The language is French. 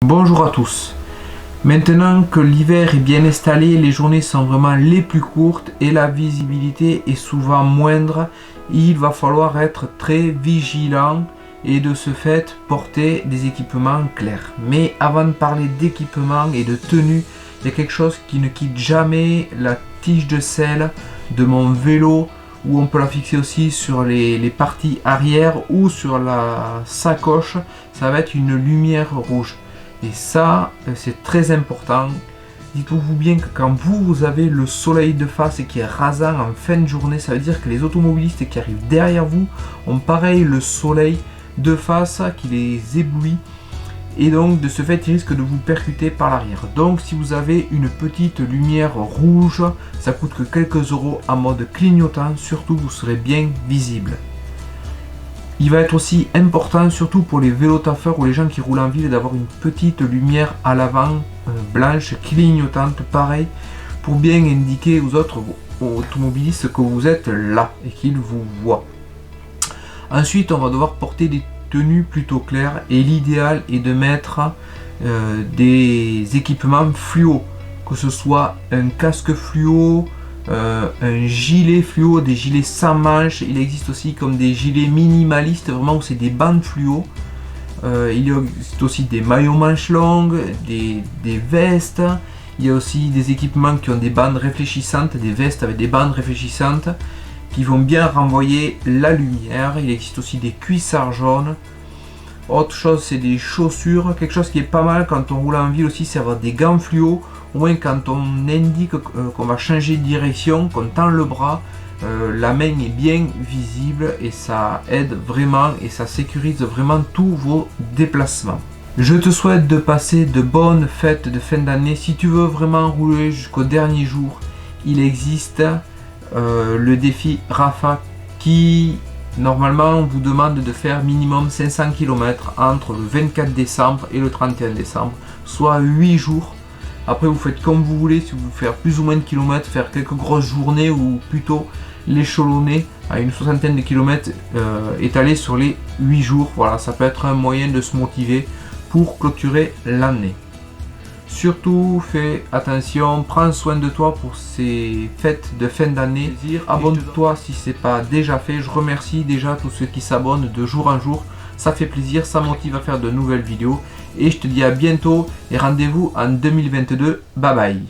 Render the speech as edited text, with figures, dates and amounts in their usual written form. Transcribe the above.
Bonjour à tous. Maintenant que l'hiver est bien installé, les journées sont vraiment les plus courtes et la visibilité est souvent moindre. Il va falloir être très vigilant et de ce fait porter des équipements clairs. Mais avant de parler d'équipement et de tenue, il y a quelque chose qui ne quitte jamais la tige de selle de mon vélo, où on peut la fixer aussi sur les parties arrière ou sur la sacoche. Ça va être une lumière rouge. Et ça, c'est très important. Dites-vous bien que quand vous avez le soleil de face et qui est rasant en fin de journée, ça veut dire que les automobilistes qui arrivent derrière vous ont pareil le soleil de face qui les éblouit. Et donc de ce fait, ils risquent de vous percuter par l'arrière. Donc si vous avez une petite lumière rouge, ça coûte que quelques euros en mode clignotant. Surtout, vous serez bien visible. Il va être aussi important, surtout pour les vélotaffeurs ou les gens qui roulent en ville, d'avoir une petite lumière à l'avant blanche clignotante, pareil, pour bien indiquer aux autres automobilistes que vous êtes là et qu'ils vous voient. Ensuite, on va devoir porter des tenues plutôt claires et l'idéal est de mettre des équipements fluo, que ce soit un casque fluo, un gilet fluo, des gilets sans manches. Il existe aussi comme des gilets minimalistes, vraiment où c'est des bandes fluo. Il existe aussi des maillots manches longues, des vestes. Il y a aussi des équipements qui ont des bandes réfléchissantes, des vestes avec des bandes réfléchissantes qui vont bien renvoyer la lumière. Il existe aussi des cuissards jaunes. Autre chose, c'est des chaussures. Quelque chose qui est pas mal quand on roule en ville aussi, c'est avoir des gants fluo. Au moins quand on indique qu'on va changer de direction, qu'on tend le bras, la main est bien visible et ça aide vraiment et ça sécurise vraiment tous vos déplacements. Je te souhaite de passer de bonnes fêtes de fin d'année. Si tu veux vraiment rouler jusqu'au dernier jour, il existe le défi Rafa qui normalement vous demande de faire minimum 500 km entre le 24 décembre et le 31 décembre, soit 8 jours. Après vous faites comme vous voulez, si vous voulez faire plus ou moins de kilomètres, faire quelques grosses journées ou plutôt l'échelonner à une soixantaine de kilomètres étalés sur les 8 jours. Voilà, ça peut être un moyen de se motiver pour clôturer l'année. Surtout fais attention, prends soin de toi pour ces fêtes de fin d'année. Abonne-toi si ce n'est pas déjà fait. Je remercie déjà tous ceux qui s'abonnent de jour en jour. Ça fait plaisir, ça motive à faire de nouvelles vidéos. Et je te dis à bientôt et rendez-vous en 2022. Bye bye.